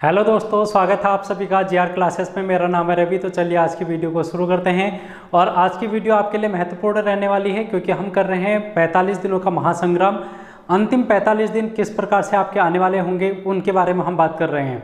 Hello दोस्तों, स्वागत है आप सभी का जीआर क्लासेस में। मेरा नाम है रवि। तो चलिए आज की वीडियो को शुरू करते हैं। और आज की वीडियो आपके लिए महत्वपूर्ण रहने वाली है क्योंकि हम कर रहे हैं 45 दिनों का महासंग्राम। अंतिम 45 दिन किस प्रकार से आपके आने वाले होंगे उनके बारे में हम बात कर रहे हैं।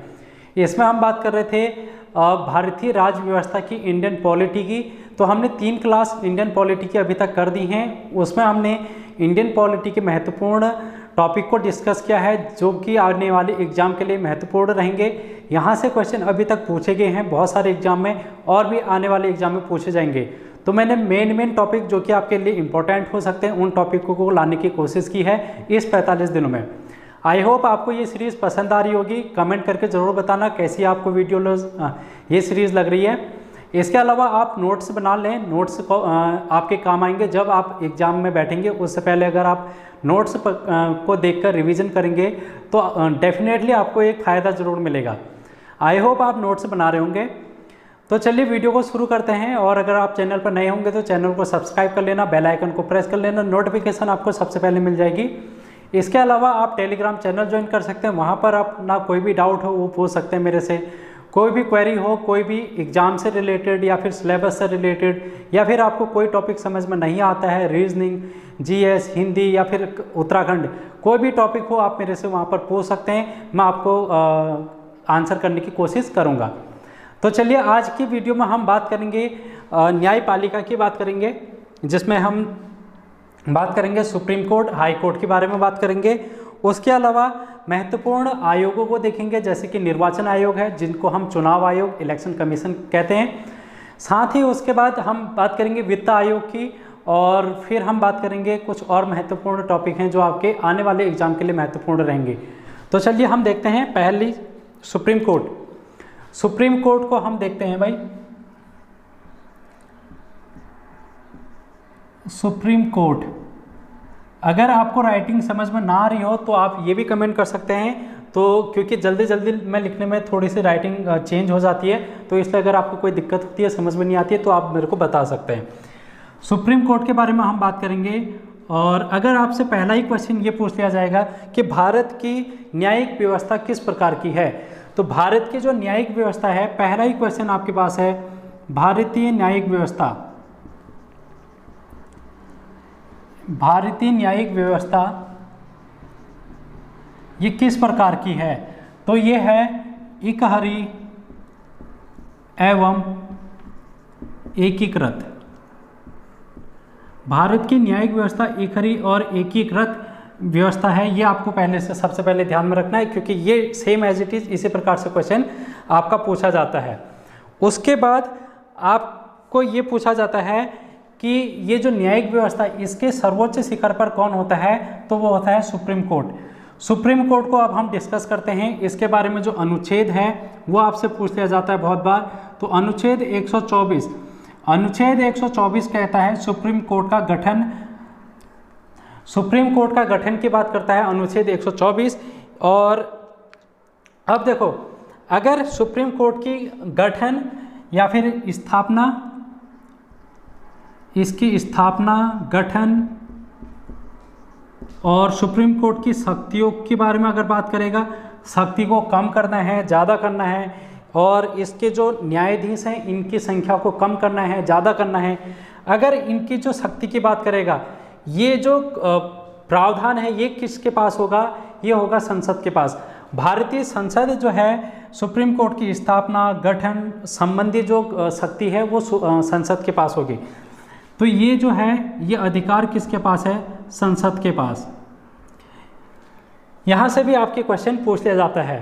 इसमें हम बात कर रहे थे भारतीय राज्य व्यवस्था की, इंडियन पॉलिटी की। तो हमने 3 क्लास इंडियन पॉलिटी की अभी तक कर दी हैं। उसमें हमने इंडियन पॉलिटी के महत्वपूर्ण टॉपिक को डिस्कस किया है जो कि आने वाले एग्जाम के लिए महत्वपूर्ण रहेंगे। यहाँ से क्वेश्चन अभी तक पूछे गए हैं बहुत सारे एग्जाम में और भी आने वाले एग्जाम में पूछे जाएंगे। तो मैंने मेन टॉपिक जो कि आपके लिए इंपॉर्टेंट हो सकते हैं उन टॉपिकों को लाने की कोशिश की है इस 45 दिनों में। आई होप आपको ये सीरीज़ पसंद आ रही होगी। कमेंट करके ज़रूर बताना कैसी आपको वीडियो ये सीरीज़ लग रही है। इसके अलावा आप नोट्स बना लें। नोट्स को आपके काम आएंगे जब आप एग्ज़ाम में बैठेंगे। उससे पहले अगर आप नोट्स को देखकर रिवीजन करेंगे तो डेफिनेटली आपको एक फ़ायदा ज़रूर मिलेगा। आई होप आप नोट्स बना रहे होंगे। तो चलिए वीडियो को शुरू करते हैं। और अगर आप चैनल पर नए होंगे तो चैनल को सब्सक्राइब कर लेना, बेल आइकन को प्रेस कर लेना, नोटिफिकेशन आपको सबसे पहले मिल जाएगी। इसके अलावा आप टेलीग्राम चैनल ज्वाइन कर सकते हैं। वहाँ पर अपना कोई भी डाउट हो वो पूछ सकते हैं मेरे से। कोई भी क्वेरी हो, कोई भी एग्ज़ाम से रिलेटेड या फिर सिलेबस से रिलेटेड, या फिर आपको कोई टॉपिक समझ में नहीं आता है, रीजनिंग, जीएस, हिंदी या फिर उत्तराखंड, कोई भी टॉपिक हो आप मेरे से वहाँ पर पूछ सकते हैं। मैं आपको आंसर करने की कोशिश करूँगा। तो चलिए आज की वीडियो में हम बात करेंगे न्यायपालिका की बात करेंगे, जिसमें हम बात करेंगे सुप्रीम कोर्ट, हाई कोर्ट के बारे में बात करेंगे। उसके अलावा महत्वपूर्ण आयोगों को देखेंगे जैसे कि निर्वाचन आयोग है जिनको हम चुनाव आयोग, इलेक्शन कमीशन कहते हैं। साथ ही उसके बाद हम बात करेंगे वित्त आयोग की। और फिर हम बात करेंगे कुछ और महत्वपूर्ण टॉपिक हैं जो आपके आने वाले एग्जाम के लिए महत्वपूर्ण रहेंगे। तो चलिए हम देखते हैं पहली सुप्रीम कोर्ट। सुप्रीम कोर्ट को हम देखते हैं भाई। सुप्रीम कोर्ट, अगर आपको राइटिंग समझ में ना आ रही हो तो आप ये भी कमेंट कर सकते हैं। तो क्योंकि जल्दी जल्दी मैं लिखने में थोड़ी सी राइटिंग चेंज हो जाती है, तो इसलिए अगर आपको कोई दिक्कत होती है, समझ में नहीं आती है, तो आप मेरे को बता सकते हैं। सुप्रीम कोर्ट के बारे में हम बात करेंगे। और अगर आपसे पहला ही क्वेश्चन ये पूछ लिया जाएगा कि भारत की न्यायिक व्यवस्था किस प्रकार की है, तो भारत की जो न्यायिक व्यवस्था है, पहला ही क्वेश्चन आपके पास है भारतीय न्यायिक व्यवस्था। भारतीय न्यायिक व्यवस्था ये किस प्रकार की है, तो ये है इकहरी एवं एकीकृत। भारत की न्यायिक व्यवस्था इकहरी और एकीकृत व्यवस्था है। ये आपको पहले से सबसे पहले ध्यान में रखना है क्योंकि ये सेम एज इट इज इसी प्रकार से क्वेश्चन आपका पूछा जाता है। उसके बाद आपको ये पूछा जाता है कि ये जो न्यायिक व्यवस्था इसके सर्वोच्च शिखर पर कौन होता है, तो वो होता है सुप्रीम कोर्ट। सुप्रीम कोर्ट को अब हम डिस्कस करते हैं। इसके बारे में जो अनुच्छेद है वो आपसे पूछ लिया जाता है बहुत बार। तो अनुच्छेद 124, अनुच्छेद 124 कहता है सुप्रीम कोर्ट का गठन। सुप्रीम कोर्ट का गठन की बात करता है अनुच्छेद 124। और अब देखो, अगर सुप्रीम कोर्ट की गठन या फिर स्थापना, इसकी स्थापना, गठन और सुप्रीम कोर्ट की शक्तियों के बारे में अगर बात करेगा, शक्ति को कम करना है, ज़्यादा करना है, और इसके जो न्यायाधीश हैं इनकी संख्या को कम करना है, ज़्यादा करना है। अगर इनकी जो शक्ति की बात करेगा, ये जो प्रावधान है ये किसके पास होगा, ये होगा संसद के पास। भारतीय संसद जो है सुप्रीम कोर्ट की स्थापना, गठन संबंधी जो शक्ति है वो संसद के पास होगी। तो ये जो है ये अधिकार किसके पास है, संसद के पास। यहाँ से भी आपके क्वेश्चन पूछ लिया जाता है।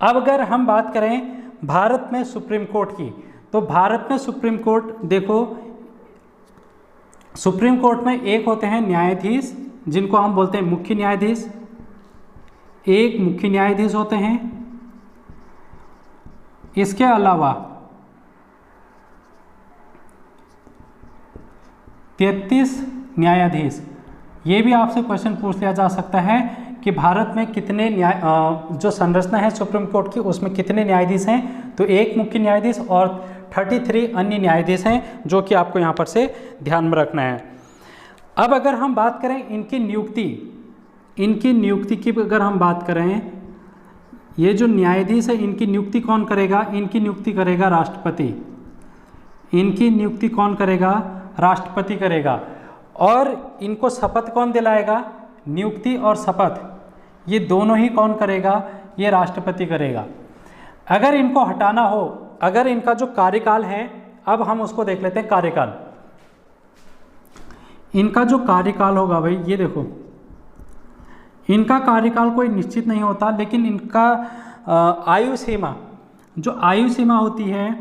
अब अगर हम बात करें भारत में सुप्रीम कोर्ट की, तो भारत में सुप्रीम कोर्ट देखो, सुप्रीम कोर्ट में एक होते हैं न्यायाधीश जिनको हम बोलते हैं मुख्य न्यायाधीश। एक मुख्य न्यायाधीश होते हैं। इसके अलावा 33 न्यायाधीश। ये भी आपसे क्वेश्चन पूछ लिया जा सकता है कि भारत में कितने जो संरचना है सुप्रीम कोर्ट की उसमें कितने न्यायाधीश हैं, तो एक मुख्य न्यायाधीश और 33 अन्य न्यायाधीश हैं जो कि आपको यहाँ पर से ध्यान में रखना है। अब अगर हम बात करें इनकी नियुक्ति की अगर हम बात करें, ये जो न्यायाधीश है इनकी नियुक्ति कौन करेगा? इनकी नियुक्ति करेगा राष्ट्रपति। इनकी नियुक्ति कौन करेगा? राष्ट्रपति करेगा। और इनको शपथ कौन दिलाएगा? नियुक्ति और शपथ ये दोनों ही कौन करेगा? ये राष्ट्रपति करेगा। अगर इनको हटाना हो, अगर इनका जो कार्यकाल है, अब हम उसको देख लेते हैं कार्यकाल। इनका जो कार्यकाल होगा भाई, ये देखो, इनका कार्यकाल कोई निश्चित नहीं होता, लेकिन इनका आयु सीमा, जो आयु सीमा होती है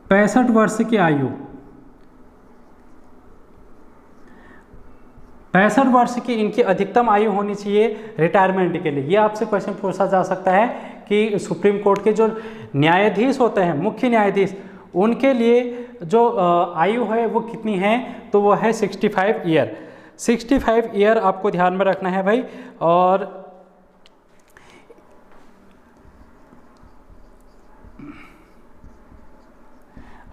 पैंसठ वर्ष की आयु, 65 वर्ष की इनकी अधिकतम आयु होनी चाहिए रिटायरमेंट के लिए। ये आपसे क्वेश्चन पूछा जा सकता है कि सुप्रीम कोर्ट के जो न्यायाधीश होते हैं, मुख्य न्यायाधीश, उनके लिए जो आयु है वो कितनी है? तो वो है 65 ईयर। 65 ईयर आपको ध्यान में रखना है भाई। और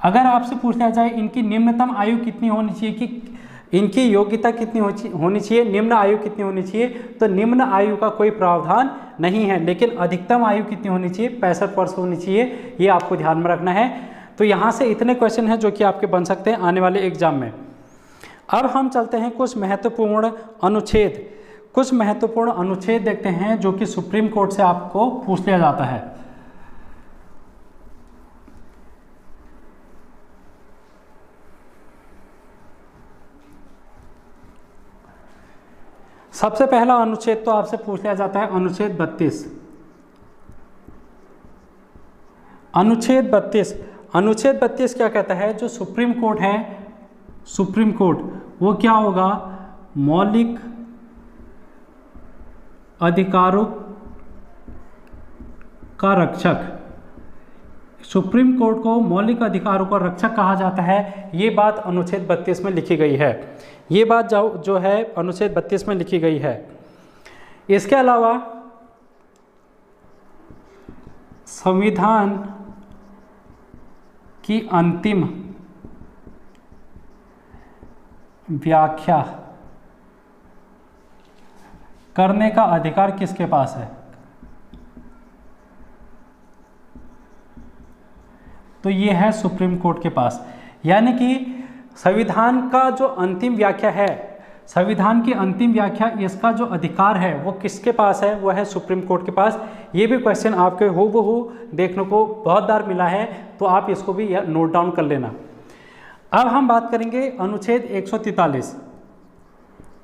अगर आपसे पूछा जाए इनकी निम्नतम आयु कितनी होनी चाहिए, कि इनकी योग्यता कितनी होनी चाहिए, निम्न आयु कितनी होनी चाहिए, तो निम्न आयु का कोई प्रावधान नहीं है, लेकिन अधिकतम आयु कितनी होनी चाहिए? 65 वर्ष होनी चाहिए। ये आपको ध्यान में रखना है। तो यहाँ से इतने क्वेश्चन हैं जो कि आपके बन सकते हैं आने वाले एग्जाम में। अब हम चलते हैं कुछ महत्वपूर्ण अनुच्छेद। कुछ महत्वपूर्ण अनुच्छेद देखते हैं जो कि सुप्रीम कोर्ट से आपको पूछ लिया जाता है। सबसे पहला अनुच्छेद तो आपसे पूछ लिया जाता है अनुच्छेद 32। अनुच्छेद 32, अनुच्छेद 32 क्या कहता है? जो सुप्रीम कोर्ट है, सुप्रीम कोर्ट वो क्या होगा? मौलिक अधिकारों का रक्षक। सुप्रीम कोर्ट को मौलिक अधिकारों का रक्षक कहा जाता है। ये बात अनुच्छेद 32 में लिखी गई है। ये बात जो है अनुच्छेद 32 में लिखी गई है। इसके अलावा संविधान की अंतिम व्याख्या करने का अधिकार किसके पास है? तो ये है सुप्रीम कोर्ट के पास। यानी कि संविधान का जो अंतिम व्याख्या है, संविधान की अंतिम व्याख्या, इसका जो अधिकार है वो किसके पास है? वो है सुप्रीम कोर्ट के पास। ये भी क्वेश्चन आपके हूबहू देखने को बहुत बार मिला है, तो आप इसको भी नोट डाउन कर लेना। अब हम बात करेंगे अनुच्छेद 143।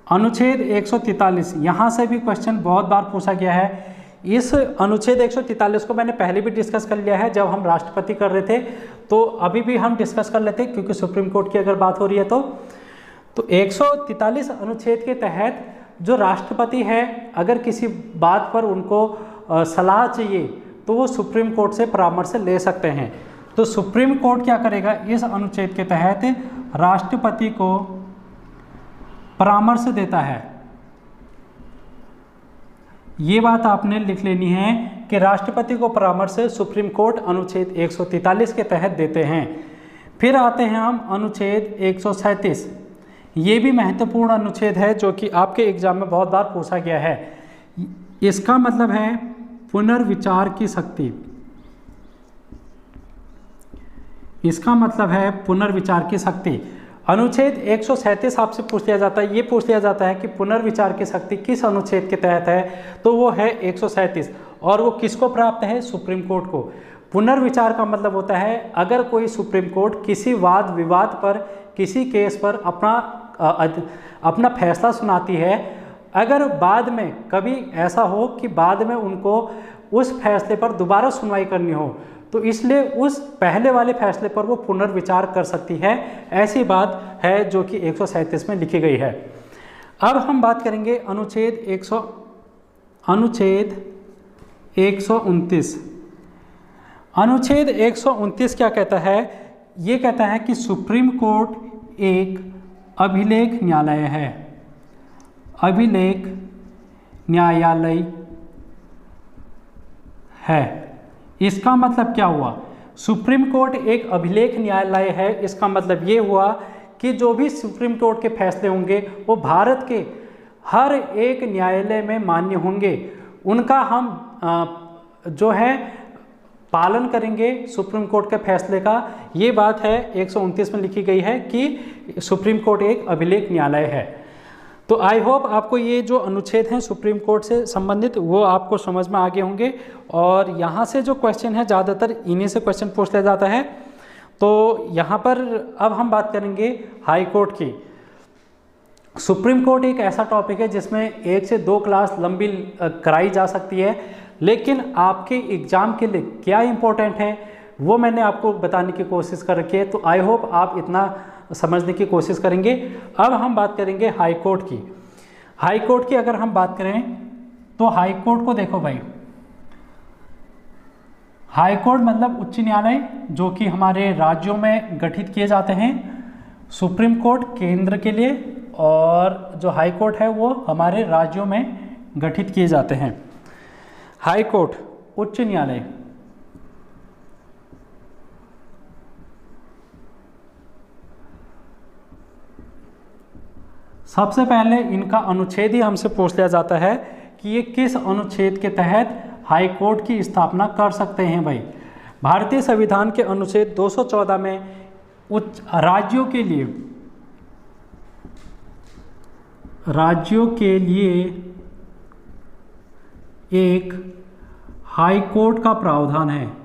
अनुच्छेद 143, यहाँ से भी क्वेश्चन बहुत बार पूछा गया है। इस अनुच्छेद 143 को मैंने पहले भी डिस्कस कर लिया है जब हम राष्ट्रपति कर रहे थे, तो अभी भी हम डिस्कस कर लेते हैं क्योंकि सुप्रीम कोर्ट की अगर बात हो रही है तो 143 अनुच्छेद के तहत जो राष्ट्रपति है, अगर किसी बात पर उनको सलाह चाहिए तो वो सुप्रीम कोर्ट से परामर्श ले सकते हैं। तो सुप्रीम कोर्ट क्या करेगा? इस अनुच्छेद के तहत राष्ट्रपति को परामर्श देता है। ये बात आपने लिख लेनी है कि राष्ट्रपति को परामर्श सुप्रीम कोर्ट अनुच्छेद 143 के तहत देते हैं। फिर आते हैं हम अनुच्छेद 137। ये भी महत्वपूर्ण अनुच्छेद है जो कि आपके एग्जाम में बहुत बार पूछा गया है। इसका मतलब है पुनर्विचार की शक्ति। इसका मतलब है पुनर्विचार की शक्ति। अनुच्छेद 137 आपसे पूछ लिया जाता है, ये पूछ लिया जाता है कि पुनर्विचार की शक्ति किस अनुच्छेद के तहत है? तो वो है 137, और वो किसको प्राप्त है? सुप्रीम कोर्ट को। पुनर्विचार का मतलब होता है अगर कोई सुप्रीम कोर्ट किसी वाद विवाद पर, किसी केस पर अपना फैसला सुनाती है, अगर बाद में कभी ऐसा हो कि बाद में उनको उस फैसले पर दोबारा सुनवाई करनी हो, तो इसलिए उस पहले वाले फैसले पर वो पुनर्विचार कर सकती है। ऐसी बात है जो कि 137 में लिखी गई है। अब हम बात करेंगे अनुच्छेद 129। अनुच्छेद 129 क्या कहता है? ये कहता है कि सुप्रीम कोर्ट एक अभिलेख न्यायालय है। अभिलेख न्यायालय है। इसका मतलब क्या हुआ? सुप्रीम कोर्ट एक अभिलेख न्यायालय है। इसका मतलब ये हुआ कि जो भी सुप्रीम कोर्ट के फैसले होंगे वो भारत के हर एक न्यायालय में मान्य होंगे, उनका हम जो है पालन करेंगे सुप्रीम कोर्ट के फैसले का। ये बात है 129 में लिखी गई है कि सुप्रीम कोर्ट एक अभिलेख न्यायालय है। तो आई होप आपको ये जो अनुच्छेद हैं सुप्रीम कोर्ट से संबंधित वो आपको समझ में आ गए होंगे। और यहाँ से जो क्वेश्चन है ज़्यादातर इन्हीं से क्वेश्चन पूछ लिया जाता है। तो यहाँ पर अब हम बात करेंगे हाई कोर्ट की। सुप्रीम कोर्ट एक ऐसा टॉपिक है जिसमें 1 से 2 क्लास लंबी कराई जा सकती है, लेकिन आपके एग्ज़ाम के लिए क्या इम्पोर्टेंट है वो मैंने आपको बताने की कोशिश कर रखी है। तो आई होप आप इतना समझने की कोशिश करेंगे। अब हम बात करेंगे हाई कोर्ट की। हाई कोर्ट की अगर हम बात करें तो हाई कोर्ट को देखो भाई, हाई कोर्ट मतलब उच्च न्यायालय जो कि हमारे राज्यों में गठित किए जाते हैं। सुप्रीम कोर्ट केंद्र के लिए और जो हाई कोर्ट है वो हमारे राज्यों में गठित किए जाते हैं। हाई कोर्ट उच्च न्यायालय, सबसे पहले इनका अनुच्छेद ही हमसे पूछ लिया जाता है कि ये किस अनुच्छेद के तहत हाई कोर्ट की स्थापना कर सकते हैं भाई। भारतीय संविधान के अनुच्छेद 214 में उच्च राज्यों के लिए एक हाई कोर्ट का प्रावधान है।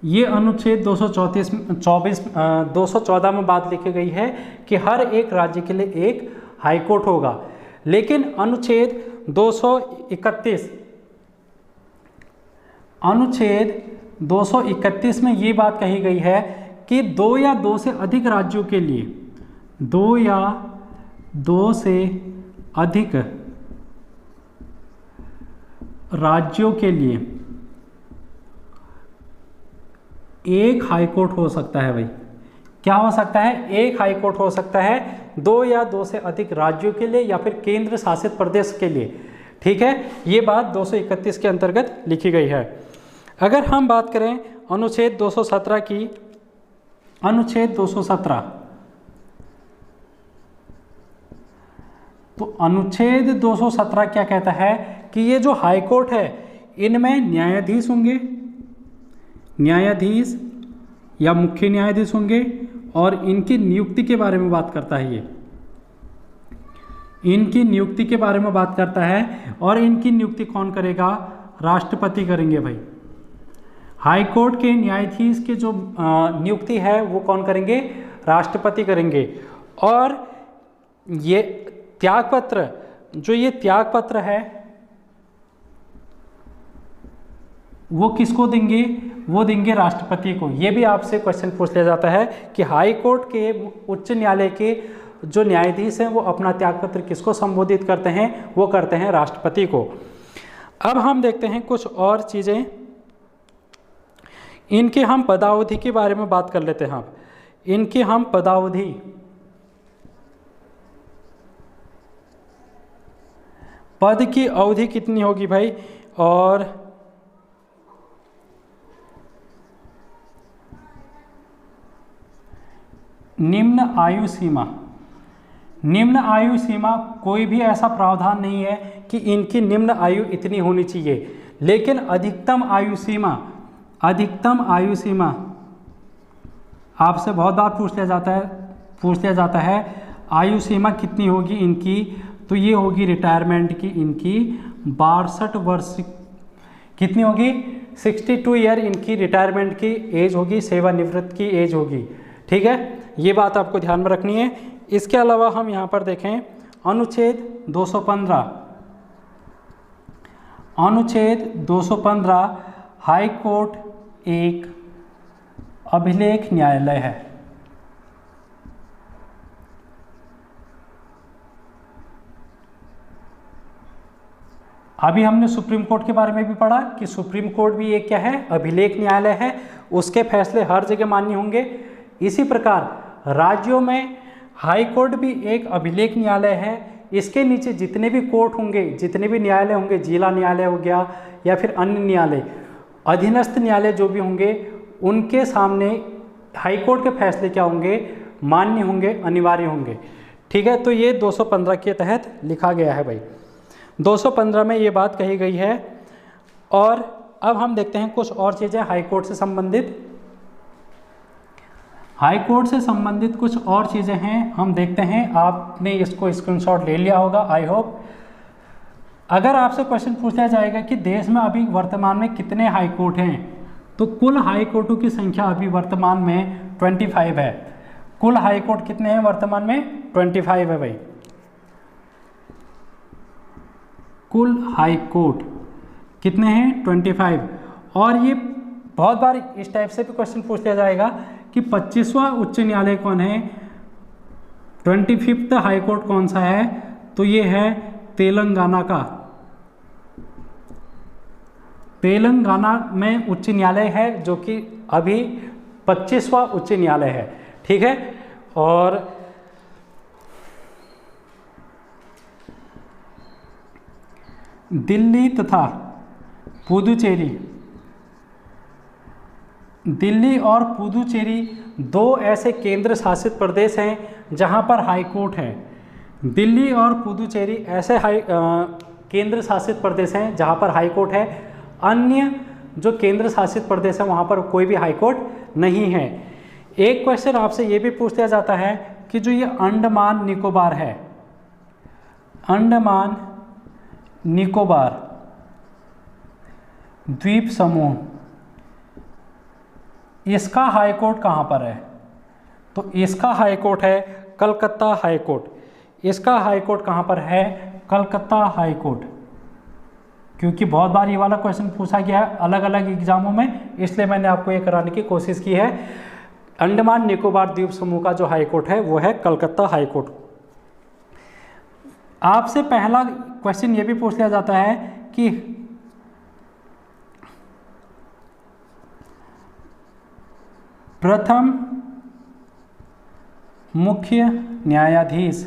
ये अनुच्छेद 214 में बात लिखी गई है कि हर एक राज्य के लिए एक हाई कोर्ट होगा। लेकिन अनुच्छेद 231 में ये बात कही गई है कि 2 या 2 से अधिक राज्यों के लिए, 2 या 2 से अधिक राज्यों के लिए एक हाई कोर्ट हो सकता है भाई। क्या हो सकता है? एक हाई कोर्ट हो सकता है 2 या 2 से अधिक राज्यों के लिए या फिर केंद्र शासित प्रदेश के लिए। ठीक है, ये बात 231 के अंतर्गत लिखी गई है। अगर हम बात करें अनुच्छेद 217 की, अनुच्छेद 217, तो अनुच्छेद 217 क्या कहता है कि ये जो हाई कोर्ट है इनमें न्यायाधीश होंगे, न्यायाधीश या मुख्य न्यायाधीश होंगे और इनकी नियुक्ति के बारे में बात करता है। ये इनकी नियुक्ति के बारे में बात करता है और इनकी नियुक्ति कौन करेगा? राष्ट्रपति करेंगे भाई। हाई कोर्ट के न्यायाधीश के जो नियुक्ति है वो कौन करेंगे? राष्ट्रपति करेंगे। और ये त्यागपत्र, जो ये त्यागपत्र है वो किसको देंगे? वो देंगे राष्ट्रपति को। ये भी आपसे क्वेश्चन पूछ लिया जाता है कि हाई कोर्ट के उच्च न्यायालय के जो न्यायाधीश हैं वो अपना त्यागपत्र किसको संबोधित करते हैं? वो करते हैं राष्ट्रपति को। अब हम देखते हैं कुछ और चीज़ें, इनके हम पदावधि के बारे में बात कर लेते हैं। इनकी हम पदावधि, पद की अवधि कितनी होगी भाई? और निम्न आयु सीमा, निम्न आयु सीमा कोई भी ऐसा प्रावधान नहीं है कि इनकी निम्न आयु इतनी होनी चाहिए, लेकिन अधिकतम आयु सीमा, अधिकतम आयु सीमा आपसे बहुत बार पूछ लिया जाता है आयु सीमा कितनी होगी इनकी? तो ये होगी रिटायरमेंट की इनकी 62 वर्ष कितनी होगी? 62 ईयर इनकी रिटायरमेंट की एज होगी, सेवानिवृत्त की एज होगी। ठीक है, ये बात आपको ध्यान में रखनी है। इसके अलावा हम यहाँ पर देखें अनुच्छेद 215, अनुच्छेद 215 हाई कोर्ट एक अभिलेख न्यायालय है। अभी हमने सुप्रीम कोर्ट के बारे में भी पढ़ा कि सुप्रीम कोर्ट भी एक क्या है? अभिलेख न्यायालय है, उसके फैसले हर जगह मान्य होंगे। इसी प्रकार राज्यों में हाई कोर्ट भी एक अभिलेख न्यायालय है इसके नीचे जितने भी कोर्ट होंगे, जितने भी न्यायालय होंगे, जिला न्यायालय हो गया या फिर अन्य न्यायालय, अधीनस्थ न्यायालय जो भी होंगे, उनके सामने हाईकोर्ट के फैसले क्या होंगे, मान्य होंगे, अनिवार्य होंगे। ठीक है, तो ये 215 के तहत लिखा गया है भाई। 215 में ये बात कही गई है। और अब हम देखते हैं कुछ और चीज़ें हाईकोर्ट से संबंधित। हाईकोर्ट से संबंधित कुछ और चीज़ें हैं, हम देखते हैं। आपने इसको स्क्रीनशॉट ले लिया होगा आई होप। अगर आपसे क्वेश्चन पूछा जाएगा कि देश में अभी वर्तमान में कितने हाईकोर्ट हैं, तो कुल हाईकोर्टों की संख्या अभी वर्तमान में 25 है। कुल हाईकोर्ट कितने हैं वर्तमान में? 25 है भाई। कुल हाईकोर्ट कितने हैं? 25। और ये बहुत बार इस टाइप से भी क्वेश्चन पूछ लिया जाएगा कि 25वां उच्च न्यायालय कौन है, 25th हाईकोर्ट कौन सा है, तो ये है तेलंगाना का। तेलंगाना में उच्च न्यायालय है जो कि अभी 25वां उच्च न्यायालय है। ठीक है, और दिल्ली तथा पुदुचेरी, दिल्ली और पुदुचेरी दो ऐसे केंद्र शासित प्रदेश हैं जहां पर हाई कोर्ट है। दिल्ली और पुदुचेरी ऐसे केंद्र शासित प्रदेश हैं जहां पर हाई कोर्ट है। अन्य जो केंद्र शासित प्रदेश है वहां पर कोई भी हाई कोर्ट नहीं है। एक क्वेश्चन आपसे ये भी पूछ लिया जाता है कि जो ये अंडमान निकोबार है, अंडमान निकोबार द्वीप समूह, इसका हाई कोर्ट कहाँ पर है? तो इसका हाई कोर्ट है कलकत्ता हाई कोर्ट। इसका हाई कोर्ट कहाँ पर है? Calcutta high court. क्योंकि बहुत बार ये वाला क्वेश्चन पूछा गया है अलग अलग एग्जामों में, इसलिए मैंने आपको ये कराने की कोशिश की है। अंडमान निकोबार द्वीप समूह का जो हाई कोर्ट है वो है कलकत्ता हाई कोर्ट। आपसे पहला क्वेश्चन ये भी पूछ लिया जाता है कि प्रथम मुख्य न्यायाधीश,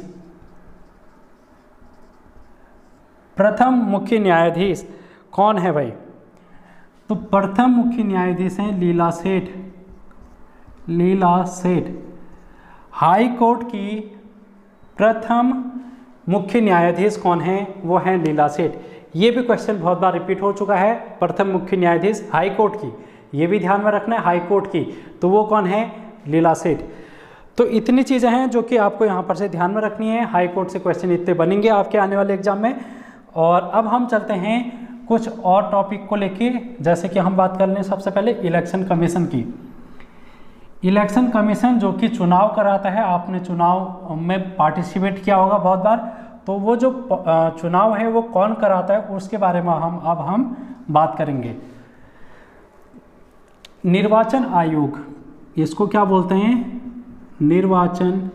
प्रथम मुख्य न्यायाधीश कौन है भाई? तो प्रथम मुख्य न्यायाधीश हैं लीला सेठ। लीला सेठ हाई कोर्ट की प्रथम मुख्य न्यायाधीश कौन है? वो हैं लीला सेठ। ये भी क्वेश्चन बहुत बार रिपीट हो चुका है। प्रथम मुख्य न्यायाधीश हाई कोर्ट की, ये भी ध्यान में रखना है, हाई कोर्ट की, तो वो कौन है? लीला सेठ। तो इतनी चीज़ें हैं जो कि आपको यहाँ पर से ध्यान में रखनी है। हाई कोर्ट से क्वेश्चन इतने बनेंगे आपके आने वाले एग्जाम में। और अब हम चलते हैं कुछ और टॉपिक को लेके, जैसे कि हम बात कर लें सबसे पहले इलेक्शन कमीशन की। इलेक्शन कमीशन जो कि चुनाव कराता है, आपने चुनाव में पार्टिसिपेट किया होगा बहुत बार, तो वो जो चुनाव है वो कौन कराता है उसके बारे में हम बात करेंगे। निर्वाचन आयोग, इसको क्या बोलते हैं? निर्वाचन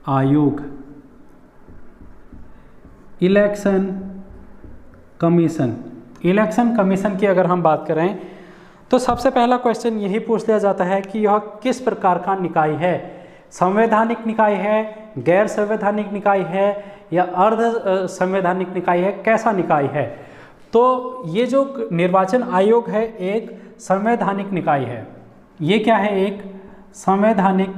आयोग। इलेक्शन कमीशन, इलेक्शन कमीशन की अगर हम बात करें तो सबसे पहला क्वेश्चन यही पूछ लिया जाता है कि यह किस प्रकार का निकाय है? संवैधानिक निकाय है, गैर संवैधानिक निकाय है या अर्ध संवैधानिक निकाय है, कैसा निकाय है? तो ये जो निर्वाचन आयोग है एक संवैधानिक निकाय है। ये क्या है? एक संवैधानिक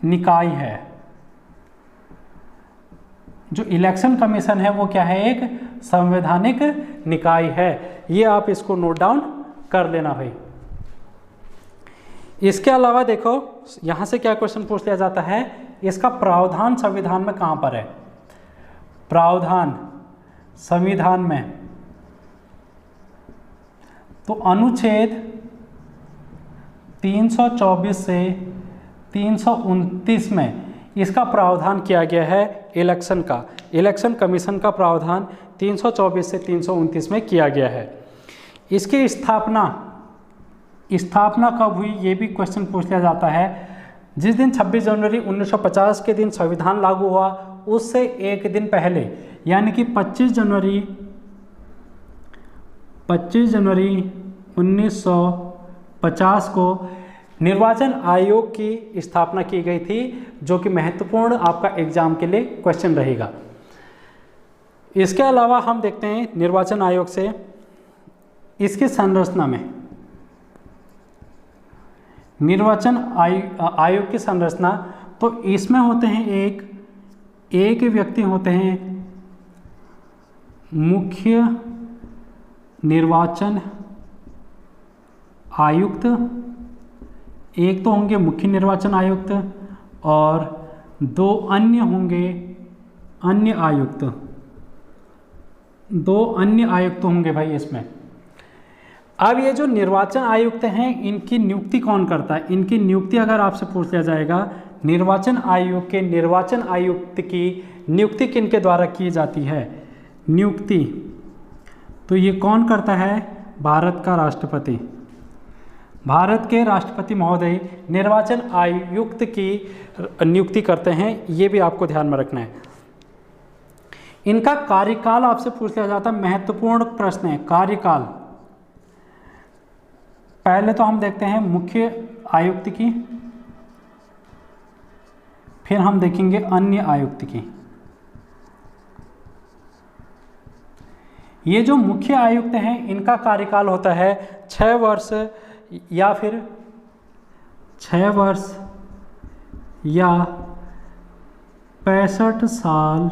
निकाय है। जो इलेक्शन कमीशन है वो क्या है? एक संवैधानिक निकाय है। ये आप इसको नोट डाउन कर लेना भाई। इसके अलावा देखो यहाँ से क्या क्वेश्चन पूछ लिया जाता है, इसका प्रावधान संविधान में कहाँ पर है? प्रावधान संविधान में, तो अनुच्छेद 324 से 329 में इसका प्रावधान किया गया है इलेक्शन का। इलेक्शन कमीशन का प्रावधान 324 से 329 में किया गया है। इसकी स्थापना कब हुई ये भी क्वेश्चन पूछ लिया जाता है। जिस दिन 26 जनवरी 1950 के दिन संविधान लागू हुआ उससे एक दिन पहले, यानी कि 25 जनवरी 1950 को निर्वाचन आयोग की स्थापना की गई थी, जो कि महत्वपूर्ण आपका एग्जाम के लिए क्वेश्चन रहेगा। इसके अलावा हम देखते हैं निर्वाचन आयोग से इसकी संरचना में, निर्वाचन आयोग की संरचना, तो इसमें होते हैं एक व्यक्ति होते हैं मुख्य निर्वाचन आयुक्त, एक तो होंगे मुख्य निर्वाचन आयुक्त और 2 अन्य होंगे अन्य आयुक्त, 2 अन्य आयुक्त होंगे भाई इसमें। अब ये जो निर्वाचन आयुक्त हैं इनकी नियुक्ति कौन करता है? इनकी नियुक्ति अगर आपसे पूछ लिया जाएगा निर्वाचन आयोग के निर्वाचन आयुक्त की नियुक्ति किनके द्वारा की जाती है? नियुक्ति तो ये कौन करता है? भारत का राष्ट्रपति, भारत के राष्ट्रपति महोदय निर्वाचन आयुक्त की नियुक्ति करते हैं। ये भी आपको ध्यान में रखना है। इनका कार्यकाल आपसे पूछ लिया जाता है, महत्वपूर्ण प्रश्न है कार्यकाल। पहले तो हम देखते हैं मुख्य आयुक्त की, फिर हम देखेंगे अन्य आयुक्त की। ये जो मुख्य आयुक्त हैं इनका कार्यकाल होता है 6 वर्ष या फिर 6 वर्ष या 65 साल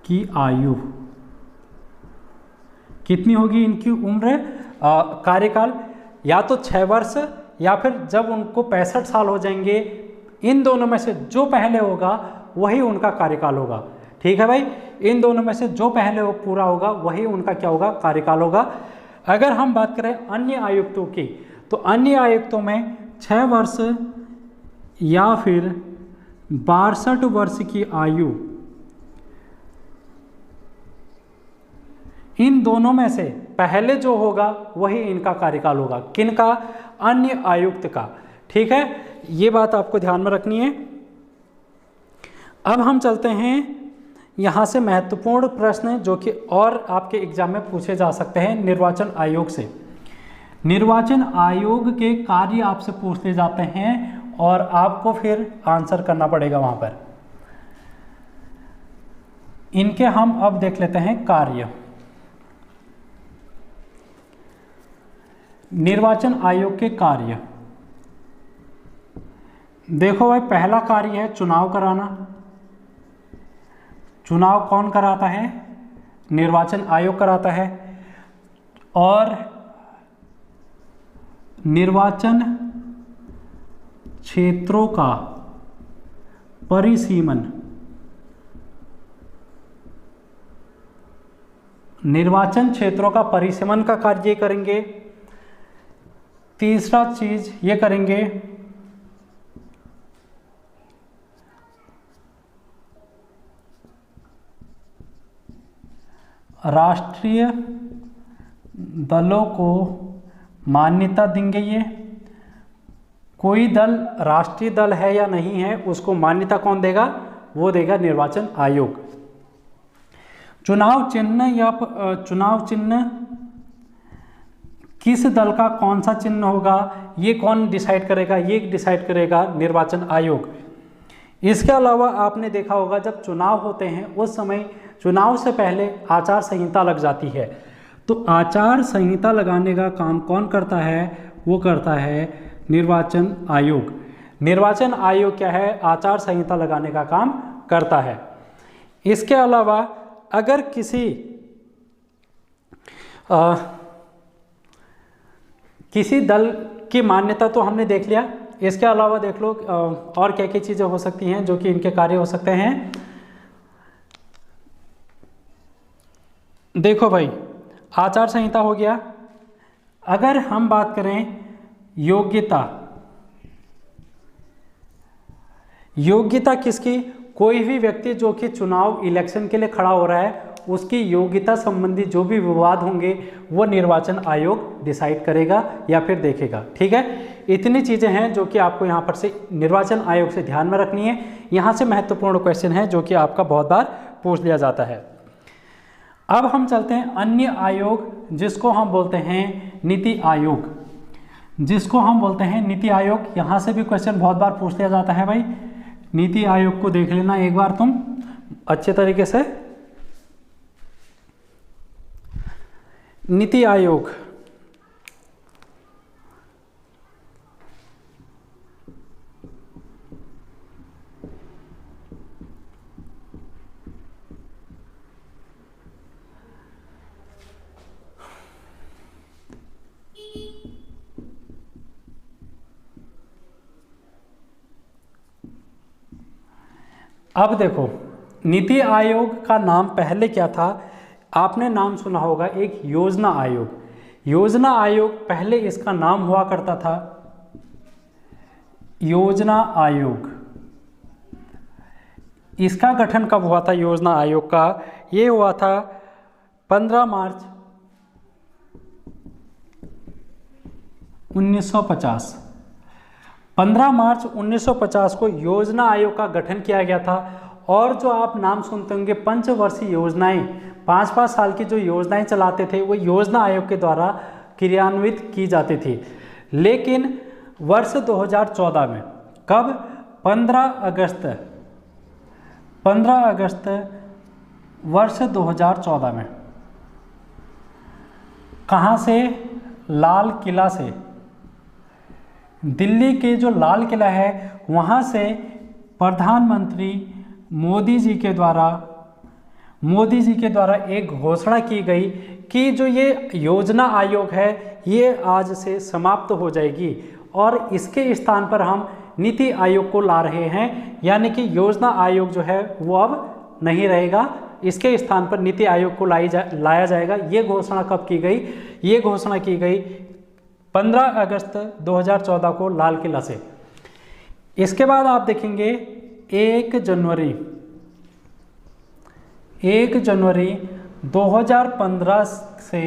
की आयु। कितनी होगी इनकी उम्र? कार्यकाल या तो 6 वर्ष या फिर जब उनको 65 साल हो जाएंगे, इन दोनों में से जो पहले होगा वही उनका कार्यकाल होगा। ठीक है भाई, इन दोनों में से जो पहले पूरा होगा वही उनका क्या होगा? कार्यकाल होगा। अगर हम बात करें अन्य आयुक्तों की, तो अन्य आयुक्तों में 6 वर्ष या फिर 62 वर्ष की आयु, इन दोनों में से पहले जो होगा वही इनका कार्यकाल होगा। किनका? अन्य आयुक्त का। ठीक है, ये बात आपको ध्यान में रखनी है। अब हम चलते हैं यहाँ से महत्वपूर्ण प्रश्न जो कि और आपके एग्जाम में पूछे जा सकते हैं निर्वाचन आयोग से। निर्वाचन आयोग के कार्य आपसे पूछे जाते हैं और आपको फिर आंसर करना पड़ेगा वहाँ पर। इनके हम अब देख लेते हैं कार्य। निर्वाचन आयोग के कार्य देखो भाई, पहला कार्य है चुनाव कराना। चुनाव कौन कराता है? निर्वाचन आयोग कराता है। और निर्वाचन क्षेत्रों का परिसीमन, निर्वाचन क्षेत्रों का परिसीमन का कार्य करेंगे। तीसरा चीज ये करेंगे राष्ट्रीय दलों को मान्यता देंगे। ये कोई दल राष्ट्रीय दल है या नहीं है उसको मान्यता कौन देगा? वो देगा निर्वाचन आयोग। चुनाव चिन्ह या चुनाव चिन्ह किस दल का कौन सा चिन्ह होगा ये कौन डिसाइड करेगा? ये डिसाइड करेगा निर्वाचन आयोग। इसके अलावा आपने देखा होगा जब चुनाव होते हैं उस समय चुनाव से पहले आचार संहिता लग जाती है, तो आचार संहिता लगाने का काम कौन करता है? वो करता है निर्वाचन आयोग। निर्वाचन आयोग क्या है? आचार संहिता लगाने का काम करता है। इसके अलावा अगर किसी दल की मान्यता तो हमने देख लिया, इसके अलावा देख लो और क्या क्या चीज़ें हो सकती हैं जो कि इनके कार्य हो सकते हैं। देखो भाई, आचार संहिता हो गया। अगर हम बात करें योग्यता, योग्यता किसकी? कोई भी व्यक्ति जो कि चुनाव इलेक्शन के लिए खड़ा हो रहा है उसकी योग्यता संबंधी जो भी विवाद होंगे वो निर्वाचन आयोग डिसाइड करेगा या फिर देखेगा। ठीक है, इतनी चीज़ें हैं जो कि आपको यहाँ पर से निर्वाचन आयोग से ध्यान में रखनी है। यहाँ से महत्वपूर्ण क्वेश्चन है जो कि आपका बहुत बार पूछ लिया जाता है। अब हम चलते हैं अन्य आयोग जिसको हम बोलते हैं नीति आयोग। जिसको हम बोलते हैं नीति आयोग। यहाँ से भी क्वेश्चन बहुत बार पूछ लिया जाता है भाई। नीति आयोग को देख लेना एक बार तुम अच्छे तरीके से। नीति आयोग अब देखो, नीति आयोग का नाम पहले क्या था? आपने नाम सुना होगा एक योजना आयोग। योजना आयोग पहले इसका नाम हुआ करता था योजना आयोग। इसका गठन कब हुआ था योजना आयोग का? ये हुआ था 15 मार्च 1950। 15 मार्च 1950 को योजना आयोग का गठन किया गया था। और जो आप नाम सुनते होंगे पंचवर्षीय योजनाएं, 5-5 साल की जो योजनाएं चलाते थे वो योजना आयोग के द्वारा क्रियान्वित की जाती थी। लेकिन वर्ष 2014 में, कब? 15 अगस्त वर्ष 2014 में, कहाँ से? लाल किला से। दिल्ली के जो लाल किला है वहाँ से प्रधानमंत्री मोदी जी के द्वारा एक घोषणा की गई कि जो ये योजना आयोग है ये आज से समाप्त हो जाएगी और इसके स्थान पर हम नीति आयोग को ला रहे हैं। यानी कि योजना आयोग जो है वो अब नहीं रहेगा, इसके स्थान पर नीति आयोग को लाया जाएगा। ये घोषणा कब की गई? ये घोषणा की गई 15 अगस्त 2014 को लाल किला से। इसके बाद आप देखेंगे 1 जनवरी 2015 से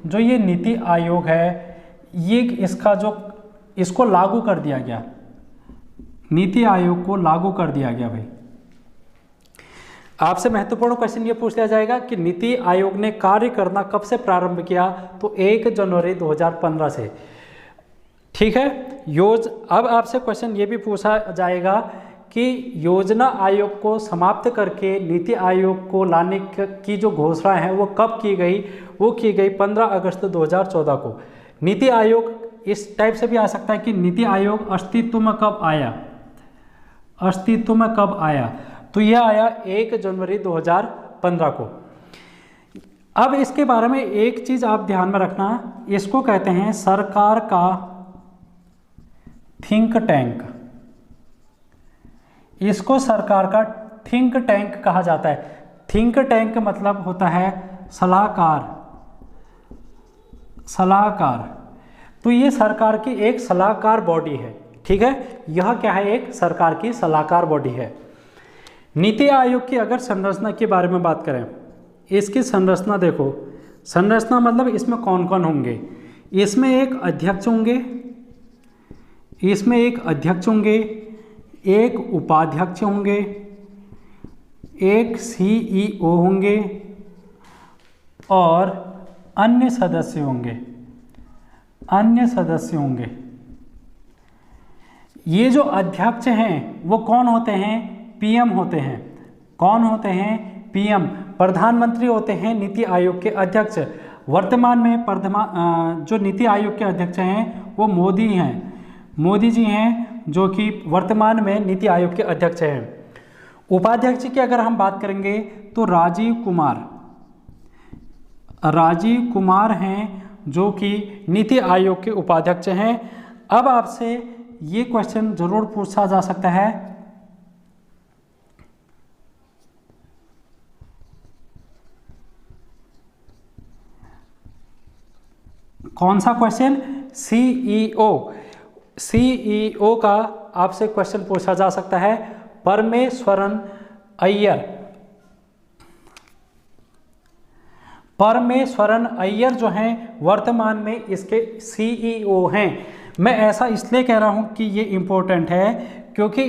जो ये नीति आयोग है ये इसको लागू कर दिया गया। नीति आयोग को लागू कर दिया गया भाई। आपसे महत्वपूर्ण क्वेश्चन ये पूछ लिया जाएगा कि नीति आयोग ने कार्य करना कब से प्रारंभ किया? तो 1 जनवरी 2015 से। ठीक है। अब आपसे क्वेश्चन ये भी पूछा जाएगा कि योजना आयोग को समाप्त करके नीति आयोग को लाने की जो घोषणा है वो कब की गई? वो की गई 15 अगस्त 2014 को। नीति आयोग इस टाइप से भी आ सकता है कि नीति आयोग अस्तित्व में कब आया? तो यह आया 1 जनवरी 2015 को। अब इसके बारे में एक चीज आप ध्यान में रखना, इसको कहते हैं सरकार का थिंक टैंक। इसको सरकार का थिंक टैंक कहा जाता है। थिंक टैंक मतलब होता है सलाहकार। तो ये सरकार की एक सलाहकार बॉडी है। ठीक है, यह क्या है? एक सरकार की सलाहकार बॉडी है। नीति आयोग की अगर संरचना के बारे में बात करें, इसकी संरचना देखो। संरचना मतलब इसमें कौन कौन होंगे? इसमें एक अध्यक्ष होंगे, एक उपाध्यक्ष होंगे, एक सीईओ होंगे और अन्य सदस्य होंगे। ये जो अध्यक्ष हैं वो कौन होते हैं? पीएम होते हैं। कौन होते हैं? पीएम, प्रधानमंत्री होते हैं नीति आयोग के अध्यक्ष। वर्तमान में जो नीति आयोग के अध्यक्ष हैं वो मोदी जी हैं, जो कि वर्तमान में नीति आयोग के अध्यक्ष हैं। उपाध्यक्ष की अगर हम बात करेंगे तो राजीव कुमार हैं, जो कि नीति आयोग के उपाध्यक्ष हैं। अब आपसे ये क्वेश्चन जरूर पूछा जा सकता है, कौन सा क्वेश्चन? सीईओ का आपसे क्वेश्चन पूछा जा सकता है। परमेश्वरन अय्यर जो हैं वर्तमान में इसके सीईओ हैं। मैं ऐसा इसलिए कह रहा हूं कि ये इम्पोर्टेंट है क्योंकि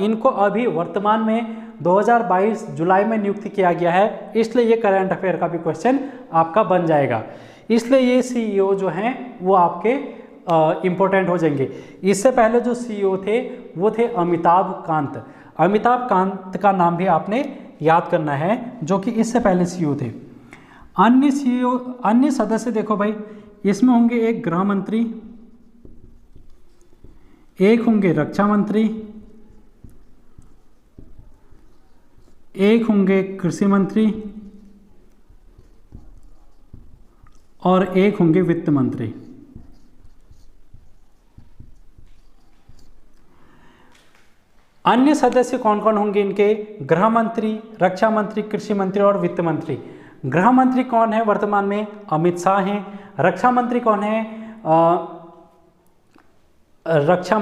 इनको अभी वर्तमान में 2022 जुलाई में नियुक्त किया गया है, इसलिए ये करंट अफेयर का भी क्वेश्चन आपका बन जाएगा। इसलिए ये सीईओ जो हैं वो आपके इम्पोर्टेंट हो जाएंगे। इससे पहले जो सीईओ थे वो थे अमिताभ कांत। अमिताभ कांत का नाम भी आपने याद करना है, जो कि इससे पहले सीईओ थे। अन्य सीईओ, अन्य सदस्य देखो भाई, इसमें होंगे एक गृह मंत्री, एक होंगे रक्षा मंत्री, एक होंगे कृषि मंत्री और एक होंगे वित्त मंत्री। अन्य सदस्य कौन कौन होंगे इनके? गृह मंत्री, रक्षा मंत्री, कृषि मंत्री और वित्त मंत्री। गृह मंत्री कौन है वर्तमान में? अमित शाह हैं। रक्षा मंत्री कौन है? रक्षा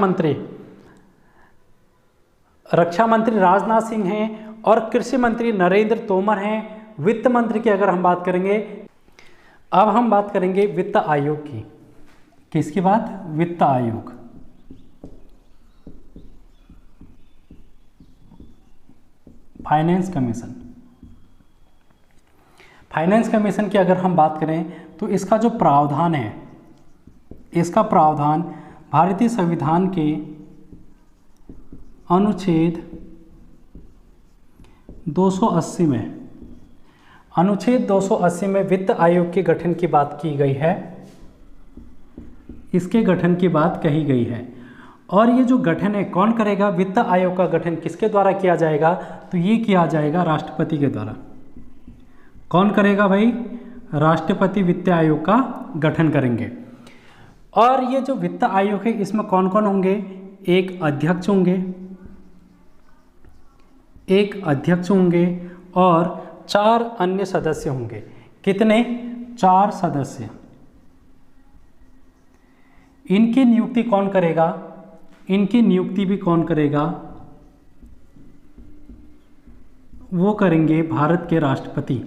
मंत्री राजनाथ सिंह हैं और कृषि मंत्री नरेंद्र तोमर हैं। वित्त मंत्री की अगर हम बात करेंगे, अब हम बात करेंगे वित्त आयोग की। किसकी बात? वित्त आयोग। Finance commission. फाइनेंस कमीशन की अगर हम बात करें तो इसका जो प्रावधान है, इसका प्रावधान भारतीय संविधान के अनुच्छेद 280 में, अनुच्छेद 280 में वित्त आयोग के गठन की बात की गई है, इसके गठन की बात कही गई है। और ये जो गठन है कौन करेगा? वित्त आयोग का गठन किसके द्वारा किया जाएगा? तो ये किया जाएगा राष्ट्रपति के द्वारा। कौन करेगा भाई? राष्ट्रपति वित्त आयोग का गठन करेंगे। और ये जो वित्त आयोग है इसमें कौन कौन होंगे? एक अध्यक्ष होंगे, एक अध्यक्ष होंगे और 4 अन्य सदस्य होंगे। कितने? 4 सदस्य। इनकी नियुक्ति कौन करेगा? इनकी नियुक्ति भी कौन करेगा? वो करेंगे भारत के राष्ट्रपति।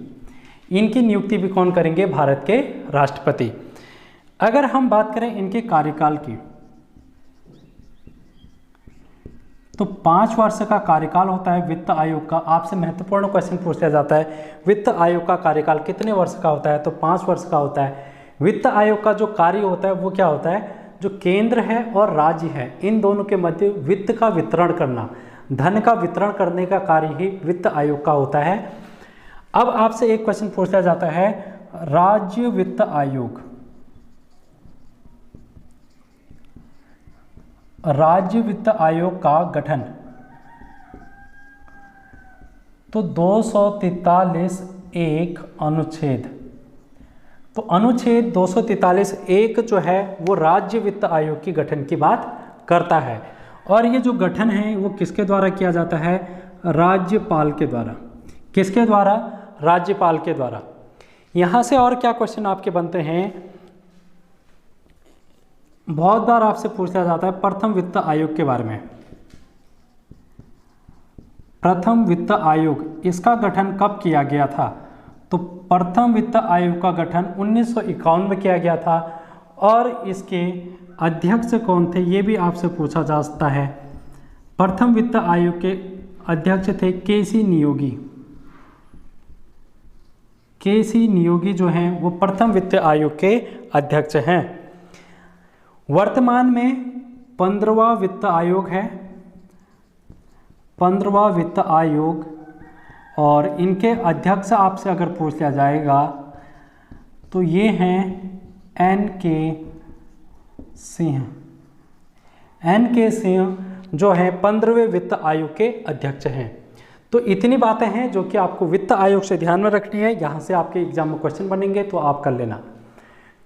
इनकी नियुक्ति भी कौन करेंगे? भारत के राष्ट्रपति। अगर हम बात करें इनके कार्यकाल की, तो 5 वर्ष का कार्यकाल होता है वित्त आयोग का। आपसे महत्वपूर्ण क्वेश्चन पूछा जाता है, वित्त आयोग का कार्यकाल कितने वर्ष का होता है? तो 5 वर्ष का होता है। वित्त आयोग का जो कार्य होता है वो क्या होता है? जो केंद्र है और राज्य है, इन दोनों के मध्य वित्त का वितरण करना, धन का वितरण करने का कार्य ही वित्त आयोग का होता है। अब आपसे एक क्वेश्चन पूछा जाता है, राज्य वित्त आयोग, राज्य वित्त आयोग का गठन तो 243(1) अनुच्छेद, तो अनुच्छेद 243(1) जो है वो राज्य वित्त आयोग के गठन की बात करता है। और ये जो गठन है वो किसके द्वारा किया जाता है? राज्यपाल के द्वारा। किसके द्वारा? राज्यपाल के द्वारा। यहाँ से और क्या क्वेश्चन आपके बनते हैं? बहुत बार आपसे पूछा जाता है प्रथम वित्त आयोग के बारे में। प्रथम वित्त आयोग, इसका गठन कब किया गया था? तो प्रथम वित्त आयोग का गठन 1951 में किया गया था। और इसके अध्यक्ष कौन थे ये भी आपसे पूछा जा सकता है। प्रथम वित्त आयोग के अध्यक्ष थे केसी नियोगी। केसी नियोगी जो हैं वो प्रथम वित्त आयोग के अध्यक्ष हैं। वर्तमान में 15वां वित्त आयोग है, 15वां वित्त आयोग। और इनके अध्यक्ष आपसे अगर पूछ लिया जाएगा तो ये हैं N.K. सिंह। N.K. सिंह जो हैं 15वें वित्त आयोग के अध्यक्ष हैं। तो इतनी बातें हैं जो कि आपको वित्त आयोग से ध्यान में रखनी है। यहाँ से आपके एग्जाम में क्वेश्चन बनेंगे तो आप कर लेना।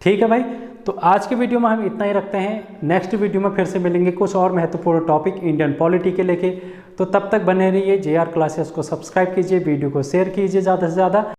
ठीक है भाई, तो आज के वीडियो में हम इतना ही रखते हैं। नेक्स्ट वीडियो में फिर से मिलेंगे कुछ और महत्वपूर्ण टॉपिक इंडियन पॉलिटी के लेके। तो तब तक बने रहिए। JR क्लासेस को सब्सक्राइब कीजिए, वीडियो को शेयर कीजिए ज़्यादा से ज़्यादा।